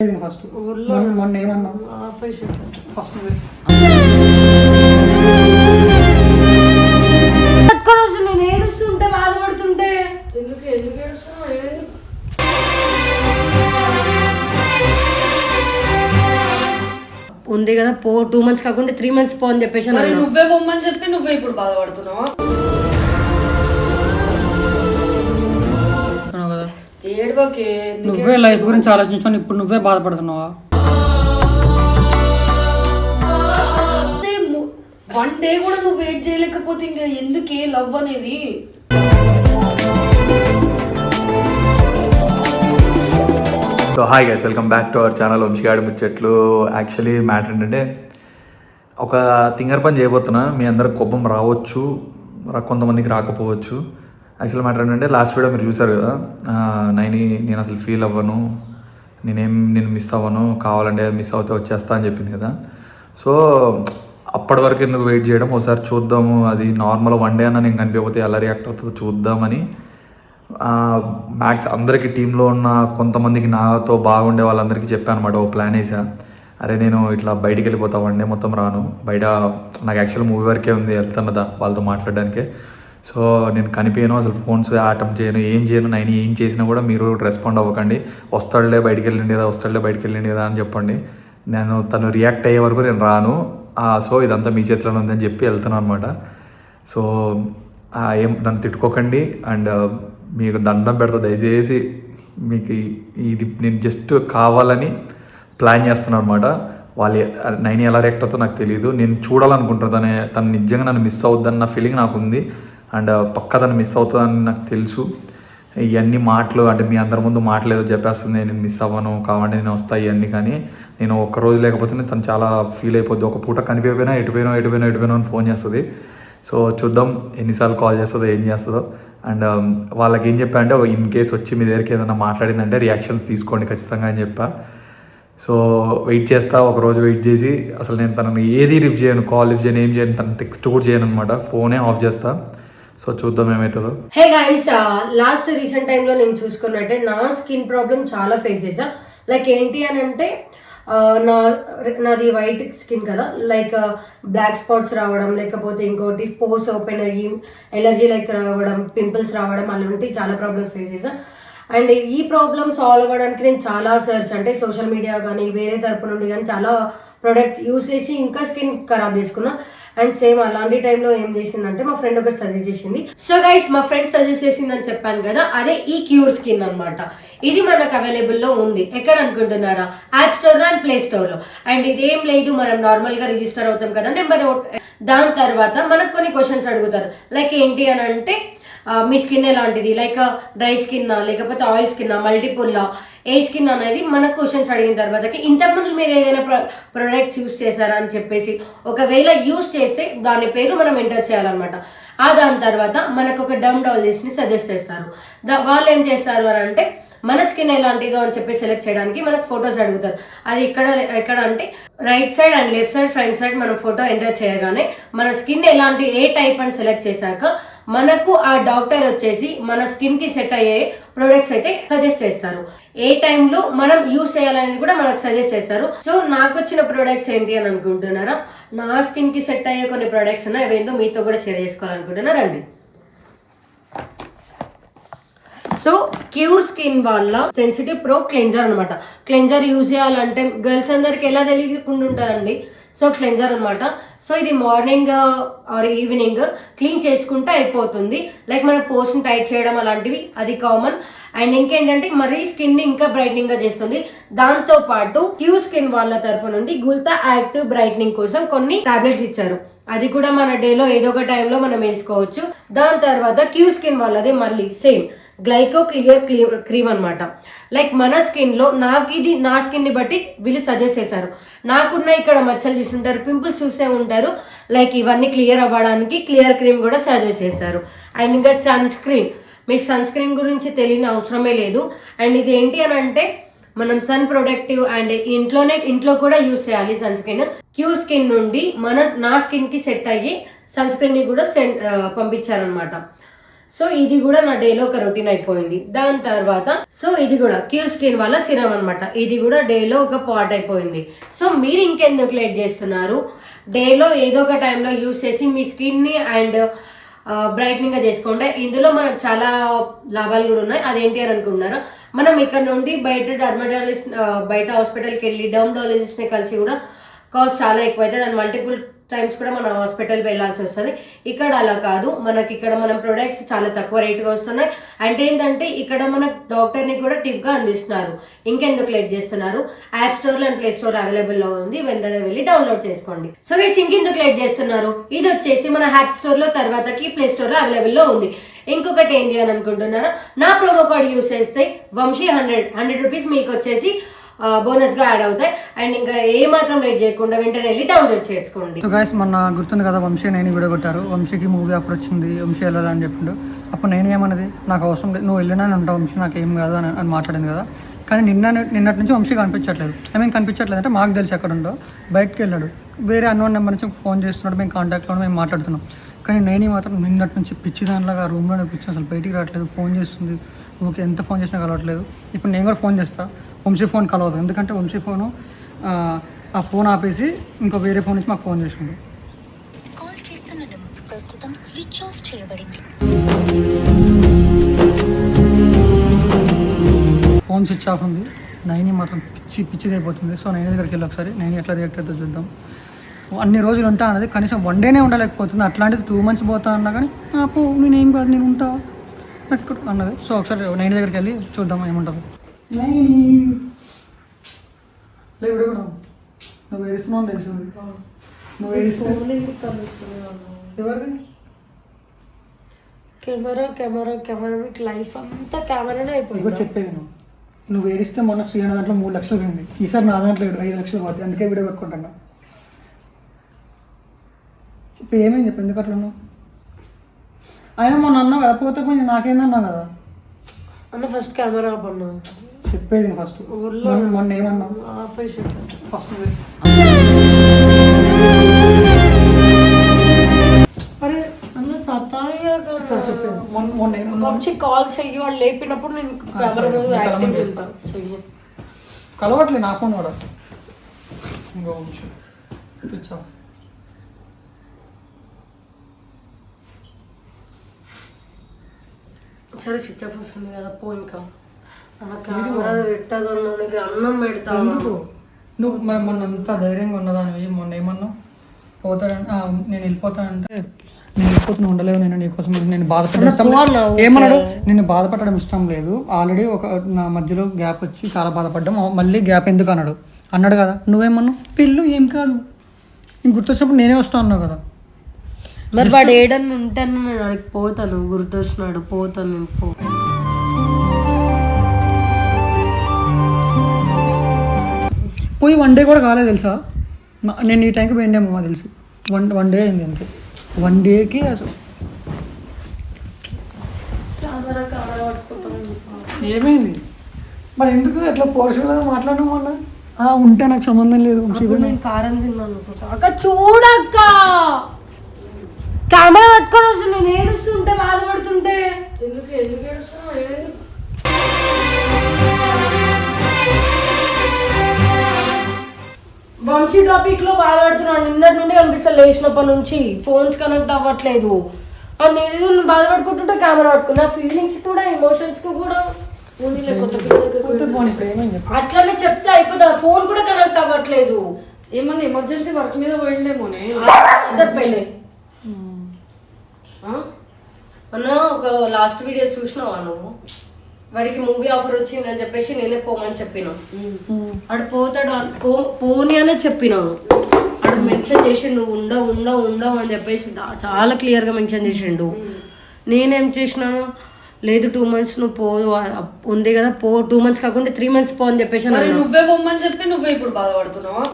First మొన్న ఏమన్నా first నేను ఏడుస్తుంటే బాధపడుతుంటే ఎందుకు ఏడుస్తున్నావు? ఉంది కదా 2 months కాకుండా 3 months పో అని చెప్పేసి నువ్వే పొమ్మని చెప్పి నువ్వే ఇప్పుడు బాధపడుతున్నావా? ఏడవకే, నువ్వే లైఫ్ గురించి ఆలోచించుకొని ఇప్పుడు నువ్వే బాధపడుతున్నావా? 1 day కూడా నువ్వు వెయిట్ చేయలేకపోతే ఇంకా ఎందుకే లవ్ అనేది? So hi guys, welcome back to our channel వంశీగాడి ముచ్చట్లు. యాక్చువల్లీ మ్యాటర్ ఏంటంటే ఒక తింగర్ పని చేయబోతున్నా. మీ అందరికి కోపం రావచ్చు, కొంతమందికి రాకపోవచ్చు. యాక్చువల్ మ్యాటర్ ఏంటంటే లాస్ట్ వీడియో మీరు చూసారు కదా, నేను అసలు ఫీల్ అవ్వను, నేను మిస్ అవ్వను, కావాలంటే మిస్ అవుతే వచ్చేస్తా అని చెప్పింది కదా. సో అప్పటి వరకు ఎందుకు వెయిట్ చేయడం, ఒకసారి చూద్దాము, అది నార్మల్ 1 day అన్నా నేను కనిపించకపోతే ఎలా రియాక్ట్ అవుతుందో చూద్దామని మ్యాక్స్ అందరికీ టీంలో ఉన్న కొంతమందికి నాతో బాగుండే వాళ్ళందరికీ చెప్పాను అనమాట. ఓ ప్లాన్ వేసా, అరే నేను ఇట్లా బయటికి వెళ్ళిపోతా 1 day మొత్తం రాను, బయట నాకు యాక్చువల్ మూవీ వరకే ఉంది, వెళ్తున్నదా వాళ్ళతో మాట్లాడడానికే. సో నేను కనిపించను, అసలు ఫోన్స్ అటెంప్ట్ చేయను, ఏం చేయను. నేను ఏం చేసినా కూడా మీరు రెస్పాండ్ అవ్వకండి. వస్తాడులే బయటికి వెళ్ళండి కదా అని చెప్పండి. తను రియాక్ట్ అయ్యే వరకు నేను రాను. సో ఇదంతా మీ చేతిలోనే ఉందని చెప్పి వెళ్తున్నాను అనమాట. సో నన్ను తిట్టుకోకండి, అండ్ మీకు దండం పెడతా దయచేసి. మీకు ఇది నేను జస్ట్ కావాలని ప్లాన్ చేస్తున్నాను అనమాట. వాళ్ళు నైని ఎలా రియాక్ట్ అవుతుందో నాకు తెలియదు. నేను చూడాలనుకుంటున్నాను, తను నిజంగా నన్ను మిస్ అవుతుందని నా ఫీలింగ్ నాకు ఉంది, అండ్ పక్క తను మిస్ అవుతుందని నాకు తెలుసు. ఇవన్నీ మాటలు అంటే మీ అందరి ముందు మాటలేదో చెప్పేస్తుంది, నేను మిస్ అవ్వను, కావాలంటే నేను వస్తాను ఇవన్నీ. కానీ నేను ఒక్కరోజు లేకపోతే తను చాలా ఫీల్ అయిపోద్ది. ఒక పూట కనిపించకపోయినా ఎటుపోయినా అని ఫోన్ చేస్తుంది. సో చూద్దాం ఎన్నిసార్లు కాల్ చేస్తుందో, ఏం చేస్తుందో. అండ్ వాళ్ళకి ఏం చెప్పా అంటే, ఇన్ కేస్ వచ్చి మీ దగ్గరికి ఏదైనా మాట్లాడిందంటే రియాక్షన్స్ తీసుకోండి ఖచ్చితంగా అని చెప్పా. సో వెయిట్ చేస్తా, ఒకరోజు వెయిట్ చేసి అసలు నేను తనని ఏది లిఫ్ట్ చేయను, కాల్ లిఫ్ట్ చేయను, ఏం చేయను, తను టెక్స్ట్ కూడా చేయను అనమాట, ఫోనే ఆఫ్ చేస్తా. సో చూద్దాం ఏమవుతుందో. హే గైస్, లాస్ట్ రీసెంట్ టైంలో నేను చూసుకున్నట్టే నా స్కిన్ ప్రాబ్లం చాలా ఫేస్ చేసా. లైక్ ఏంటి అని అంటే నాది వైట్ స్కిన్ కదా, లైక్ బ్లాక్ స్పాట్స్ రావడం, లేకపోతే ఇంకోటి పోర్స్ ఓపెన్ అయ్యి ఎలర్జీ లైక్ రావడం, పింపుల్స్ రావడం, అలాంటి చాలా ప్రాబ్లమ్స్ ఫేస్ చేసా. అండ్ ఈ ప్రాబ్లమ్ సాల్వ్ అవ్వడానికి నేను చాలా సర్చ్, అంటే సోషల్ మీడియా కానీ వేరే తరపు నుండి కానీ చాలా ప్రోడక్ట్ యూస్ చేసి ఇంకా స్కిన్ ఖరాబ్ చేసుకున్నా. అండ్ సేమ్ అలాంటి టైంలో ఏం చేసిందంటే మా ఫ్రెండ్ ఒకటి సజెస్ట్ చేసింది. సో గైస్, మా ఫ్రెండ్ సజెస్ట్ చేసిందని చెప్పాను కదా, అదే ఈ క్యూర్ స్కిన్ అనమాట. ఇది మనకు అవైలబుల్ లో ఉంది. ఎక్కడ అనుకుంటున్నారా? App store and play store లో. అండ్ ఇదేం లేదు, మనం నార్మల్ గా రిజిస్టర్ అవుతాం కదా నెంబర్. దాని తర్వాత మనకు కొన్ని క్వశ్చన్స్ అడుగుతారు. లైక్ ఏంటి అని అంటే, మీ స్కిన్ ఎలాంటిది, లైక్ డ్రై స్కిన్ లేకపోతే ఆయిల్ స్కిన్, మల్టిపుల్ ఏ స్కిన్ అనేది మనకు క్వశ్చన్స్ అడిగిన తర్వాత, ఇంతకుముందు మీరు ఏదైనా ప్రొడక్ట్స్ యూస్ చేశారా అని చెప్పేసి, ఒకవేళ యూస్ చేస్తే దాని పేరు మనం ఎంటర్ చేయాలన్నమాట. దాని తర్వాత మనకు ఒక డర్మటాలజిస్ట్ ని సజెస్ట్ చేస్తారు. వాళ్ళు ఏం చేస్తారు అని అంటే, మన స్కిన్ ఎలాంటిదో అని చెప్పి సెలెక్ట్ చేయడానికి మనకు ఫొటోస్ అడుగుతారు. అది ఎక్కడ అంటే right side and left side, front side మనం ఫోటో ఎంటర్ చేయగానే మన స్కిన్ ఎలాంటి ఏ టైప్ అని సెలెక్ట్ చేశాక మనకు ఆ డాక్టర్ వచ్చేసి మన స్కిన్ కి సెట్ అయ్యే ప్రొడక్ట్స్ అయితే సజెస్ట్ చేస్తారు. ఏ టైంలో మనం యూజ్ చేయాలనేది కూడా మనకు సజెస్ట్ చేస్తారు. సో నాకు వచ్చిన ప్రొడక్ట్స్ ఏంటి అని అనుకుంటున్నారా? నా స్కిన్ కి సెట్ అయ్యే కొన్ని ప్రొడక్ట్స్ ఉన్నాయి, అవేందో మీతో కూడా షేర్ చేసుకోవాలనుకుంటున్నారా అండి. సో క్యూర్ స్కిన్ వాళ్ళ సెన్సిటివ్ ప్రో క్లెన్జర్ అనమాట. క్లెన్జర్ యూజ్ చేయాలంటే గర్ల్స్ అందరికి ఎలా తెలియకుండా ఉంటుందండి. సో క్లెన్జర్ అనమాట. సో ఇది మార్నింగ్ ఆర్ ఈవినింగ్ క్లీన్ చేసుకుంటే అయిపోతుంది. లైక్ మన పోర్స్ ని టైట్ చేయడం అలాంటివి అది కామన్. అండ్ ఇంకేంటంటే మరీ స్కిన్ ని ఇంకా బ్రైట్నింగ్ గా చేస్తుంది. దాంతో పాటు క్యూర్ స్కిన్ వాళ్ళ తరపు నుండి గుల్తా యాక్టివ్ బ్రైట్నింగ్ కోసం కొన్ని టాబ్లెట్స్ ఇచ్చారు. అది కూడా మన డేలో ఏదో ఒక టైంలో మనం వేసుకోవచ్చు. దాని తర్వాత క్యూర్ స్కిన్ వాళ్ళది మళ్ళీ సేమ్ గ్లైకో క్లియర్ క్రీమ్ అనమాట. లైక్ మన స్కిన్ లో ఇది నా స్కిన్ ని బట్టి వీళ్ళు సజెస్ట్ చేశారు. నాకున్న ఇక్కడ మచ్చలు చూస్తుంటారు, పింపుల్స్ చూస్తే ఉంటారు. లైక్ ఇవన్నీ క్లియర్ అవ్వడానికి క్లియర్ క్రీమ్ కూడా సజెస్ట్ చేశారు. అండ్ ఇంకా సన్ స్క్రీన్, మీకు సన్ స్క్రీన్ గురించి తెలియని అవసరమే లేదు. అండ్ ఇది ఏంటి అని అంటే, మనం సన్ ప్రొడక్టివ్ అండ్ ఇంట్లో కూడా యూజ్ చేయాలి సన్ స్క్రీన్. క్యూర్ స్కిన్ నుండి నా స్కిన్ కి సెట్ అయ్యి సన్ స్క్రీన్ ని కూడా పంపించారనమాట. సో ఇది కూడా నా డేలో ఒక రొటీన్ అయిపోయింది. దాని తర్వాత సో ఇది కూడా క్యూర్ స్కిన్ వల్ల సిరం అనమాట, ఇది కూడా డేలో ఒక పార్ట్ అయిపోయింది. సో మీరు ఇంకెందుకు లేట్ చేస్తున్నారు, డేలో ఏదో ఒక టైంలో యూస్ చేసి మీ స్కిన్ ని అండ్ బ్రైట్నింగ్ గా చేసుకోండి. ఇందులో మనకు చాలా లాభాలు కూడా ఉన్నాయి. అదేంటి అని అనుకుంటున్నారా, మనం ఇక్కడ నుండి బయట డర్మటాలజిస్ట్ బయట హాస్పిటల్కి వెళ్ళి డర్మటాలజిస్ట్ ని కలిసి కూడా కాస్ట్ చాలా ఎక్కువ అవుతుంది అండ్ మల్టిపుల్ టైమ్స్ కూడా మనం హాస్పిటల్ వెళ్ళాల్సి వస్తుంది. ఇక్కడ అలా కాదు, మనకి ఇక్కడ మనం ప్రొడక్ట్స్ చాలా తక్కువ రేటుగా వస్తున్నాయి. అంటే ఏంటంటే ఇక్కడ మన డాక్టర్ ని కూడా టిప్ గా అందిస్తున్నారు. ఇంకెందుకు లేట్ చేస్తున్నారు, app store and play store available లో ఉంది, వెంటనే వెళ్ళి డౌన్లోడ్ చేసుకోండి. సో గైస్ ఇంకెందుకు లేట్ చేస్తున్నారు, ఇది వచ్చేసి మన యాప్ స్టోర్ లో తర్వాతకి ప్లే స్టోర్ లో అవైలబుల్ లో ఉంది. ఇంకొకటి ఏంటి అని అనుకుంటున్నారా, నా ప్రోమో కోడ్ యూస్ చేస్తే వంశీ 100 రూపీస్ మీకు వచ్చేసి బోనస్ గా యాడ్ అవుతాయి. అండ్ ఇంకా ఏ మాత్రం లేట్ చేయకుండా వెంటనే వెళ్ళి డౌన్లోడ్ చేసుకోండి. సో గైస్ మొన్న గుర్తుంది కదా వంశీ నేను వీడియో కొట్టారు, వంశీకి మూవీ ఆఫర్ వచ్చింది, వంశీ వెళ్ళాలని చెప్పిండు. అప్పుడు నేను ఏమన్నది, నాకు అవసరం లేదు, నువ్వు వెళ్ళినా ఉంటావు వంశీ, నాకు ఏం కాదు అని మాట్లాడింది కదా. కానీ నిన్నటి నుంచి వంశీ కనిపించట్లేదు. కనిపించట్లేదు అంటే మాకు తెలిసి ఎక్కడ ఉండో బయటకు వెళ్ళాడు, వేరే అన్నోన్ నెంబర్ నుంచి ఫోన్ చేస్తున్నాడు, మేము కాంటాక్ట్లో మేము మాట్లాడుతున్నాం. కానీ నేను మాత్రం నిన్నటి నుంచి పిచ్చి దానిలాగా రూమ్లోనే కూర్చొని అసలు బయటికి రావట్లేదు, ఫోన్ చేస్తుంది, ఓకే ఎంత ఫోన్ చేసినా కలవట్లేదు. ఇప్పుడు నేను కూడా ఫోన్ చేస్తాను, వంశీ ఫోన్ కలవదు, ఎందుకంటే వంశీ ఫోను ఆ ఫోన్ ఆపేసి ఇంకో వేరే ఫోన్ నుంచి మాకు ఫోన్ చేసింది. ఫోన్ స్విచ్ ఆఫ్ ఉంది. నైని మాత్రం పిచ్చిది అయిపోతుంది. సో నైని దగ్గరికి వెళ్ళి ఒకసారి నైని ఎట్లా రియాక్ట్ అవుతుందో చూద్దాం. అన్ని రోజులు ఉంటా అన్నది కనీసం 1 డేనే ఉండలేకపోతుంది, అట్లాంటిది 2 months పోతా అన్నా కానీ పో నేనేం కాదు నేను ఉంటా నాకు ఇక్కడ అన్నది. సో ఒకసారి నైని దగ్గరికి వెళ్ళి చూద్దాం ఏముంటుందో. లేదు కూడా నువ్వు ఏడుస్తున్నావు అని తెలిసింది, నువ్వు ఏడిస్తే ఎవరిది కెమెరా మీకు లైఫ్ అంతా కెమెరానే అయిపోయింది. చెప్పేది నువ్వు ఏడిస్తే మొన్న శ్రీహరి దాంట్లో 3 లక్షలు పోయింది, ఈసారి నా దాంట్లో 5 లక్షలు పోతుంది, అందుకే వీడియో పెట్టుకుంటున్నా. చెప్పి ఏమైంది చెప్పి ఎందుకు అట్లా ఉన్నావు, ఆయన మొన్న అన్నావు కదా పోతే కొంచెం నాకేందన్నావు కదా అన్న, ఫస్ట్ కెమెరా ఆపన్నా చెప్పేది ఫస్ట్. మొన్న ఏమన్నావు ఫస్ట్ అరే అన్న సతాయిగా చెప్పేది కాల్ చెయ్యి, వాళ్ళు లేపినప్పుడు నేను కెమెరా మీద యాక్టింగ్ చేస్తాను. చెయ్యి కలవట్లే నా ఫోన్ కూడా ఇంకో నిమిషం స్విచ్ ఆఫ్. సరే స్విచ్ ఆఫ్ వస్తుంది కదా పో. ఇంకా కెమెరా పెట్టగలను, అన్నం పెడతాను. నువ్వు మొన్న అంత ధైర్యంగా ఉన్నదానివి, మొన్న ఏమన్నావు పోతాడంటే నేను వెళ్ళిపోతానంటే నేను వెళ్ళిపోతున్నా ఉండలేవు, నేను నీకోసం నేను బాధపడడం ఇష్టం లేదు. ఏమన్నాడు, నిన్ను బాధపడడం ఇష్టం లేదు, ఆల్రెడీ ఒక నా మధ్యలో గ్యాప్ వచ్చి చాలా బాధపడ్డాం, మళ్ళీ గ్యాప్ ఎందుకు అన్నాడు కదా. నువ్వేమన్నావు పిల్లు ఏం కాదు, ఇంక గుర్తొచ్చినప్పుడు నేనే వస్తా అన్నావు కదా. మరి వాడు ఏడన్నా ఉంటాను, నేను అడిగి పోతాను, గుర్తొచ్చినాడు పోతాను నేను పోయి 1 day కూడా కాలేదు తెలుసా, నేను ఈ టైంకి పోయిండేమో మాకు తెలిసి 1 day అయింది అంతే. 1 dayకి అసలు ఏమైంది మరి ఎందుకు ఎట్లా పోర్షన్గా మాట్లాడడం వల్ల ఉంటే నాకు సంబంధం లేదు. నేను కారం తిన్నాను అక్క, చూడక్క కెమెరా పట్టుకొని వస్తుంది, నేను ఏడుస్తుంటే బాధపడుతుంటే. ఎందుకు ఏడుస్తున్నావు, ఏమైంది? వంశీ టాపిక్ లో బాధపడుతున్నాను, నిన్నటి నుండి కనిపిస్తాను, లేచినప్పటి నుంచి ఫోన్స్ కనెక్ట్ అవ్వట్లేదు అని బాధపడుకుంటుంటే కెమెరా పట్టుకున్నా. ఫీలింగ్స్ కూడా ఎమోషన్స్ కి కూడా అట్లనే చెప్తే అయిపోతా, ఫోన్ కూడా కనెక్ట్ అవ్వట్లేదు. ఏమన్నా ఎమర్జెన్సీ వర్క్ మీద పోయిండేమోనే. అన్న ఒక లాస్ట్ వీడియో చూసినావా నువ్వు, వాడికి మూవీ ఆఫర్ వచ్చింది అని చెప్పేసి నేనే పోమని చెప్పిన, అడు పోతాడు పోని అనే చెప్పినావు, అడు మెన్షన్ చేసిండు ఉండవు అని చెప్పేసి చాలా క్లియర్ గా మెన్షన్ చేసిండు. నేనేం చేసినాను, లేదు 2 months నువ్వు పో ఉంది కదా పో, 2 months కాకుండా 3 months పో అని చెప్పేసి నువ్వే పోమని చెప్పి నువ్వే ఇప్పుడు బాధపడుతున్నావా?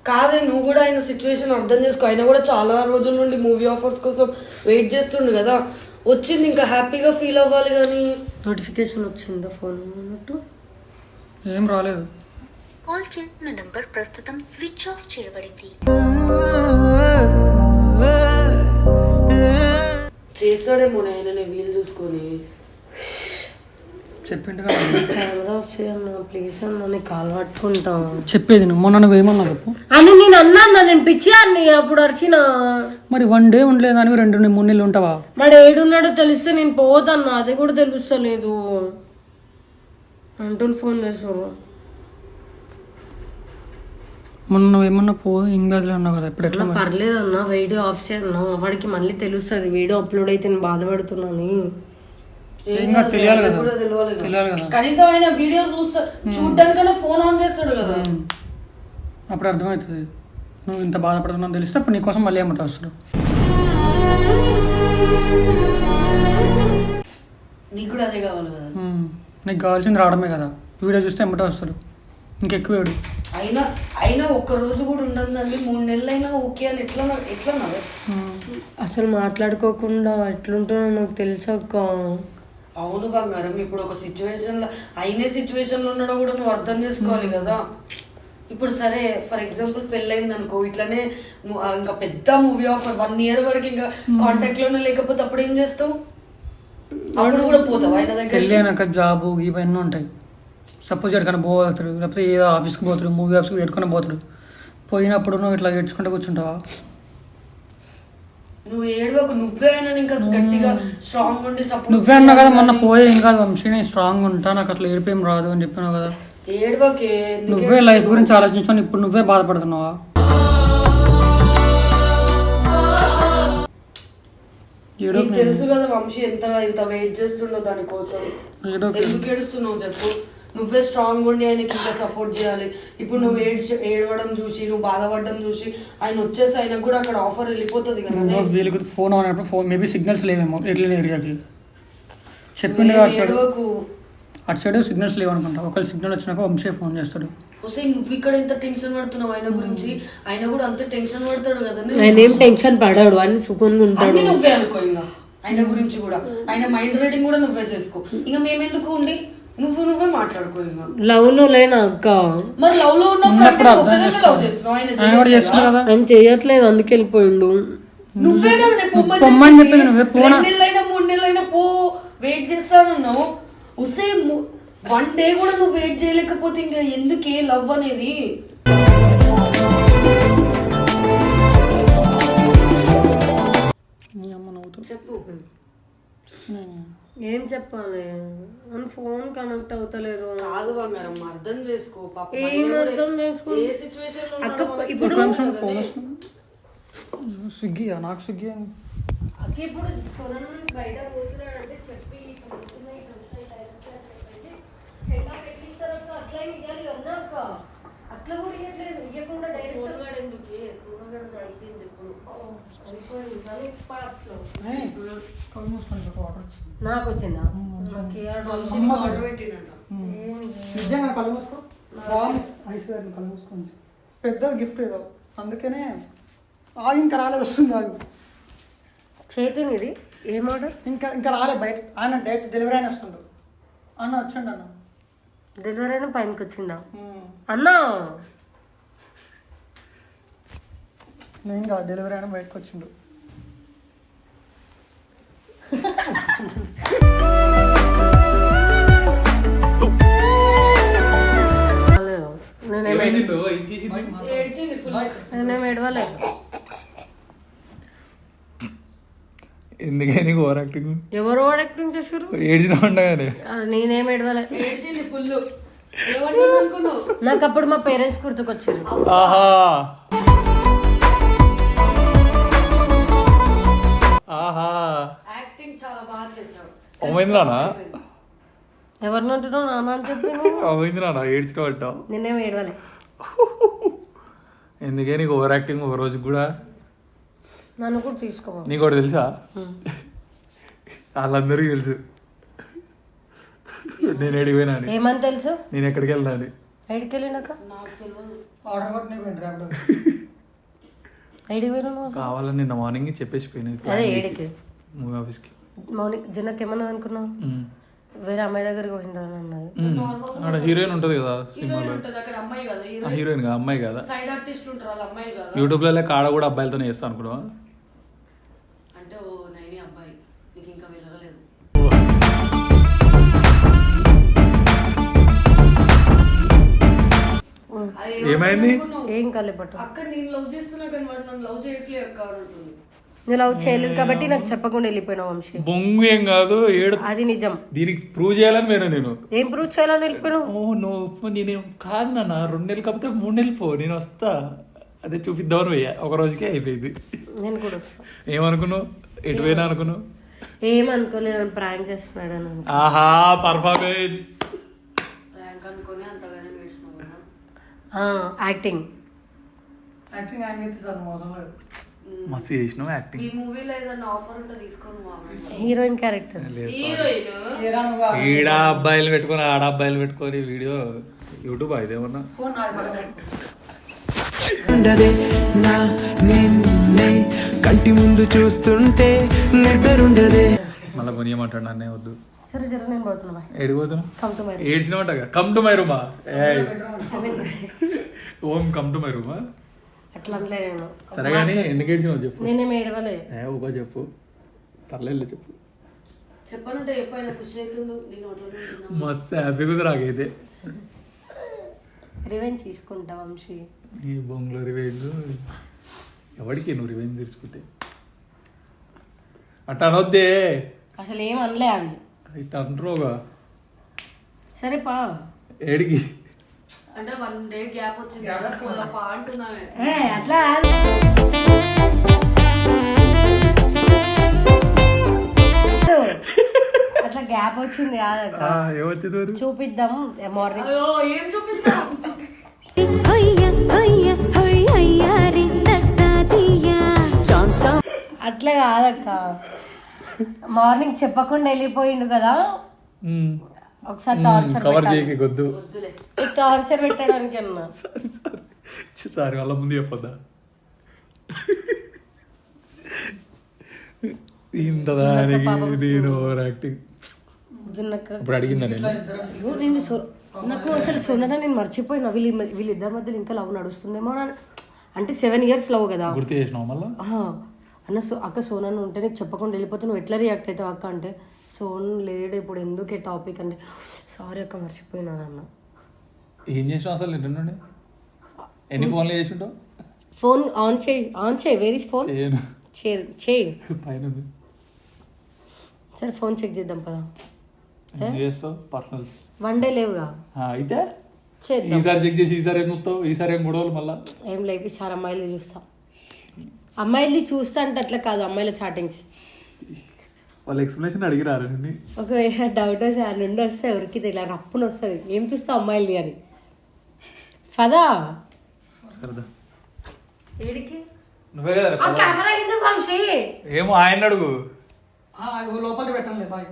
కాదే, నువ్వు కూడా ఆయన సిచ్యువేషన్ అర్థం చేసుకో. ఆయన కూడా చాలా రోజుల నుండి మూవీ ఆఫర్స్ కోసం వెయిట్ చేస్తుండు కదా, వచ్చింది ఇంకా హ్యాపీగా ఫీల్ అవ్వాలి. కానీ నోటిఫికేషన్ వచ్చిందా ఫోన్ అన్నట్టు ఏం రాలేదు. కాల్ చేసిన నంబర్ ప్రస్తుతం స్విచ్ ఆఫ్ చేయబడింది. చేస్తాడేమో ఆయననే వీలు చూసుకొని. చెప్పిండు కదా కెమెరా ఆఫ్ చేయన్నా ప్లీజ్ అన్న, నీ కాలు పట్టుకుంటా. చెప్పేది నువ్వు మొన్న నువ్వేమన్నా చెప్పు. అని నేను అన్నా నేను పిచ్చి అన్ని అప్పుడు అరిచిన. మరి 1 డే ఉండలేదు అని 2-3 నెలలు ఉంటావా? వాడు ఏడున్నాడో తెలిస్తే నేను పోదన్నా, అది కూడా తెలుస్తలేదు. అంటూ ఫోన్ చేసారు. మొన్న నువ్వేమన్నా ఏం గదిలో ఉన్నావు కదా, ఇప్పుడు ఎట్లా? పర్లేదు అన్న, వీడియో ఆఫ్ చేయన్నా, వాడికి మళ్ళీ తెలుస్తుంది వీడియో అప్లోడ్ అయితే నేను బాధపడుతున్నాను. ఏం కాదు, తెలియాలి కదా, కూడా తెలియాలి తెలియాలి కదా. కనీసం ఆయన వీడియో చూడడానికైనా ఫోన్ ఆన్ చేస్తాడు కదా. అప్పుడు అర్థమవుతుంది నువ్వు ఇంత బాధపడుతున్నావు తెలిస్తే అప్పుడు నీకోసం మళ్ళీ ఏమంటా వస్తాడు. నీకు కూడా అదే కావాలి కదా. నీకు కావాల్సింది రావడమే కదా, వీడియో చూస్తే ఎమ్మటే వస్తాడు, ఇంకెక్కువ వేడు. అయినా ఒక్క రోజు కూడా ఉండదండి, 3 నెలలు అయినా ఓకే అని ఎట్లా అసలు మాట్లాడుకోకుండా ఎట్లుంటుందో నాకు తెలుసు అక్క. అవును బంగారం, ఇప్పుడు ఒక సిచ్యువేషన్ లో అయినే సిచ్యువేషన్ లో ఉన్నాడో కూడా నువ్వు అర్థం చేసుకోవాలి కదా. ఇప్పుడు సరే ఫర్ ఎగ్జాంపుల్ పెళ్ళైంది అనుకో, ఇట్లానే ఇంకా పెద్ద మూవీ ఆఫర్ 1 year వరకు ఇంకా కాంటాక్ట్ లోనే లేకపోతే అప్పుడు ఏం చేస్తావు? అప్పుడు కూడా పోతావు ఆయన దగ్గర. పెళ్ళి అయినాక జాబు ఇవన్నీ ఉంటాయి. సపోజ్ ఎక్కడికైనా పోతాడు, లేకపోతే ఏదో ఆఫీస్కి పోతాడు, మూవీ ఆఫీస్కి పెట్టుకొని పోతాడు. పోయినప్పుడు నువ్వు ఇట్లా ఏడ్చుకుంటూ కూర్చుంటావా? నువ్వు ఏడవకు, నువ్వే అయినా ఇంకా గట్టిగా స్ట్రాంగ్ ఉండి సపోర్ట్. నువ్వే అన్నావు కదా మొన్న పోయే ఏం కాదు వంశీ, నేను స్ట్రాంగ్ ఉంటా, నాకు అట్లా ఏడిపోయేం రాదు అని చెప్పినావు కదా. ఏడవకే, నువ్వే లైఫ్ గురించి ఆలోచించాను, ఇప్పుడు నువ్వే బాధపడుతున్నావా? నీకు తెలుసు కదా వంశీ ఎంత వెయిట్ చేస్తుండో దానికోసం. ఎందుకు ఏడుస్తున్నావు చెప్పు? నువ్వే స్ట్రాంగ్ ఉండి ఆయనకి ఇంకా సపోర్ట్ చేయాలి. ఇప్పుడు నువ్వు ఏడవడం చూసి, నువ్వు బాధపడడం చూసి ఆయన వచ్చేసి ఆయనకు కూడా అక్కడ ఆఫర్ వెళ్ళిపోతుంది కదా. వీళ్ళకి ఫోన్ ఆనప్పుడు ఫోన్ మేబీ సిగ్నల్స్ లేవేమో ఎట్లా ఏరియాకి చెప్పిండు. అటు సైడ్ సిగ్నల్స్ లేవనుకుంటా, ఒకవేళ సిగ్నల్ వచ్చినాక వంశీ ఫోన్ చేస్తాడు. వస్తే నువ్వు ఇక్కడ ఎంత టెన్షన్ పడుతున్నావు ఆయన గురించి, ఆయన కూడా అంత టెన్షన్ పడతాడు కదా. ఆయన ఏం టెన్షన్ పడాడు అని సుఖంగా ఉంటాడు. నువ్వే అనుకో ఇంకా ఆయన గురించి కూడా, ఆయన మైండ్ రీడింగ్ కూడా నువ్వే చేసుకో. ఇంకా మేమెందుకు ఉండి నువ్వే మాట్లాడుకో. ఇంకా లవ్ లో లేనా అక్క? మరి లవ్ లో ఉన్నప్పుడు లవ్ చేస్తున్నావు, ఆయన చేయట్లేదు అందుకే వెళ్ళిపోయిండు. నువ్వే కదా పొమ్మని చెప్పింది, నువ్వే 2 నెలలైనా 3 నెలలైనా పో వెయిట్ చేస్తానన్నావు. వస్తే 1 day కూడా నువ్వు వెయిట్ చేయలేకపోతే ఇంకా ఎందుకే లవ్ అనేది? చెప్పు. ఏం చెప్పాలి? ఫోన్ కనెక్ట్ అవుతలేదు. కాదు బంగారం, అర్థం చేసుకో. ఏం అర్థం చేసుకో? ఏ సిచ్యువేషన్ లో అక్క ఇప్పుడు స్విగ్గీ నాకు స్విగ్గీ అక్క ఇప్పుడు బయట కూర్చున్నాడంటే చెప్పి అట్లా ఇవ్వాలి కదా అక్క. అట్లా కూడా ఇవ్వట్లేదు, ఇవ్వకుండా డైరెక్ట్ నాకు వచ్చిందా? నిజంగా కళ్ళు మూసుకో, కళ్ళు మూసుకోండి. పెద్ద గిఫ్ట్ ఏదో అందుకనే ఇంకా రాలేదు, వస్తుంది కాదు చేతిని. ఇది ఏం ఆర్డర్? ఇంకా రాలేదు బయట. ఆయన డైరెక్ట్ డెలివరీ అయిన వస్తుండు. అన్న వచ్చండి అన్న, డెలివరీ అయినా పైనకి వచ్చిందా అన్నా? నేను కాదు, డెలివరీ అయినా బయటకు వచ్చిండు. నేనేం ఏడవలే. ఎందుకే నీకు ఓవర్ యాక్టింగ్? ఎవరు ఓవర్ యాక్టింగ్ చేసారు? ఏడ్చిన ఉండగానే నేనేం ఏడవలే. ఫుల్ నాకు అప్పుడు మా పేరెంట్స్ గుర్తుకొచ్చారు. యాక్టింగ్ చాలా బాగా చేశావు. అమైందిరానా? ఎవరిని అంటున్నావు నాన్న అని చెప్పి? అమైందిరానా ఏడ్చిన పడ్డావు? నేనేం ఏడవలే. ఎందుకే నీకు ఓవర్ యాక్టింగ్ ఒక రోజు కూడా? నన్ను కూడా తీసుకో. నీకు ఒకటి తెలుసా? వాళ్ళందరికీ తెలుసు నేను ఎడిపోయినా. ఏమని తెలుసు? నేను ఎక్కడికి వెళ్ళాలి? ఎడికి వెళ్ళినాక కావాలని నిన్న మార్నింగ్ చెప్పేసి పోయినది. అదే ఏడికి మూవీ ఆఫీస్కి. మార్నింగ్ జనకి ఏమన్నా అనుకున్నావు? వేరే అమ్మాయి దగ్గరికి పోయిండాలి అన్నది. అక్కడ హీరోయిన్ ఉంటది కదా సినిమాలో. హీరోయిన్ కదా, అమ్మాయి కదా. సైడ్ ఆర్టిస్ట్ ఉంటారు వాళ్ళ అమ్మాయి కదా. యూట్యూబ్ లో కాడ కూడా అబ్బాయిలతోనే చేస్తా అనుకున్నావా? అంటే ఓ నైని అబ్బాయి. ఏమైంది? ఏం కాలేపట్టు అక్క నేను లవ్ చేస్తున్నా కానీ వాడు నన్ను లవ్ చేయట్లే అక్క అంటుంది. నువ్వు లవ్ చేయలేదు కాబట్టి నాకు చెప్పకుండా వెళ్ళిపోయినావు వంశీ. బొంగు ఏం కాదు ఏడు. అది నిజం. దీనికి ప్రూవ్ చేయాలని నేను ఏం ప్రూవ్ చేయాలని వెళ్ళిపోయినావు? ఓ నువ్వు నేనేం కాదు నాన్న, 2 నెలలు కాకపోతే 3 నెలలు పో, నేను వస్తా. అదే చూపిద్దామని పోయా, ఒక రోజుకే అయిపోయింది. నేను కూడా వస్తా. ఏమనుకున్నావు? ఎటు పోయినా అనుకున్నావు? ఏమనుకోలేదు, ప్రాంక్ చేస్తున్నాడు అని. ఆహా పర్ఫార్మెన్స్ ర్యాంక్ అనుకుని అంతగానే వేసినావు కదా. యాక్టింగ్ యాక్టింగ్ ఆయన అయితే సార్ మోసం లేదు. మస్తు చేసినావు యాక్టింగ్. ఈ మూవీలో ఏదైనా ఆఫర్ ఉంటే తీసుకొని మామ. Heroine character. హీరోయిన్ ఈడ అబ్బాయిలు పెట్టుకొని ఆడ అబ్బాయిలు పెట్టుకొని వీడియో యూట్యూబ్ ఇదేమన్నా ఫోన్ నాది. ఉండదే నా నిన్నే కంటి ముందు చూస్తుంటే నిద్రుండదే. మళ్ళీ కొనియమంటాడు నన్నే వద్దు. సరే జర నేను పోతున్నా. ఏడిపోతున్నావు? కమ్ టు మై ఏడ్చినమాట కమ్ టు మై రూమా. ఓం కమ్ టు మై రూమా. అట్లా అనలే నేను. సరే కానీ ఎందుకు ఏడ్చినావు చెప్పు. నేనేం ఏడవలే. ఊగా చెప్పు, పర్లేదు చెప్పు. చెప్పనంటే ఎప్పుడైనా ఖుషి అవుతుండు నేను అట్లా. మస్తు హ్యాపీగా ఉంది నాకైతే. రివెంజ్ తీసుకుంటా వంశీ. ఈ బొంగులో రివెంజ్ ఎవరికి నువ్వు రివెంజ్ తీర్చుకుంటే అట్ట అనొద్దే. అసలు ఏం అనలే అవి. ఇట్ట అంటారుగా. సరే పా. ఏడికి? అంటే 1 డే గ్యాప్ వచ్చింది పా అంటున్నామే. అట్లా అట్లా గ్యాప్ వచ్చింది కాదక్క. ఏమొచ్చింది? చూపిద్దాం మార్నింగ్. అయ్యో ఏం చూపిస్తావు? అట్లా కాదక్క, మార్నింగ్ చెప్పకుండా వెళ్ళిపోయిండు కదా, ఒకసారి టార్చర్ కవర్ చేయకి గొద్దు. టార్చర్ పెట్టడానికి అన్నా. సారీ వాళ్ళ ముందు చెప్పొద్దా? ఇంత దానికి నేను ఓవర్ యాక్టింగ్. ఇప్పుడు అడిగిందా నేను? నాకు అసలు సోనరా నేను మర్చిపోయినా. వీళ్ళిద్దరి మధ్యలో ఇంకా లవ్ నడుస్తుందేమో అంటే 7 years లవ్ కదా. గుర్తు చేసినావు మళ్ళీ? అన్న అక్క సోనన్ ఉంటే నీకు చెప్పకుండా వెళ్ళిపోతే నువ్వు ఎట్లా రియాక్ట్ అవుతావు అక్క అంటే, సోన్ లేడు ఇప్పుడు ఎందుకే టాపిక్ అంటే, సారీ అక్క మర్చిపోయినాను అన్న. ఏం చేసినావు అసలు నిన్ను? ఎన్ని ఫోన్లు చేసింటావు? ఫోన్ ఆన్ చేయి. Where is phone? చేయి పైన ఉంది. సరే ఫోన్ చెక్ చేద్దాం పదా. ఏం చేస్తావు? పర్సనల్స్ 1 day లేవుగా. అయితే చేద్దాం. ఈసారి చెక్ చేసి ఈసారి ఏం చూస్తావు? ఈసారి ఏం గొడవలు మళ్ళా? ఏం లేపి సార్ అమ్మాయిలు చూస్తా. అమ్మాయిలు చూస్తా అంటే అట్లా కాదు, అమ్మాయిల చాటింగ్స్. వాళ్ళు ఎక్స్ప్లెనేషన్ అడిగిరారు నిన్ను? ఒకవేళ డౌట్ వస్తే ఆ నుండి వస్తే ఎవరికి ఇలా రప్పున వస్తుంది, ఏం చూస్తావు అమ్మాయిలు అని. పదా సరదా ఏడికి నువ్వే కదా. కెమెరా ఎందుకు వంశీ? ఏమో ఆయన అడుగు. లోపలికి పెట్టండి బాయ్.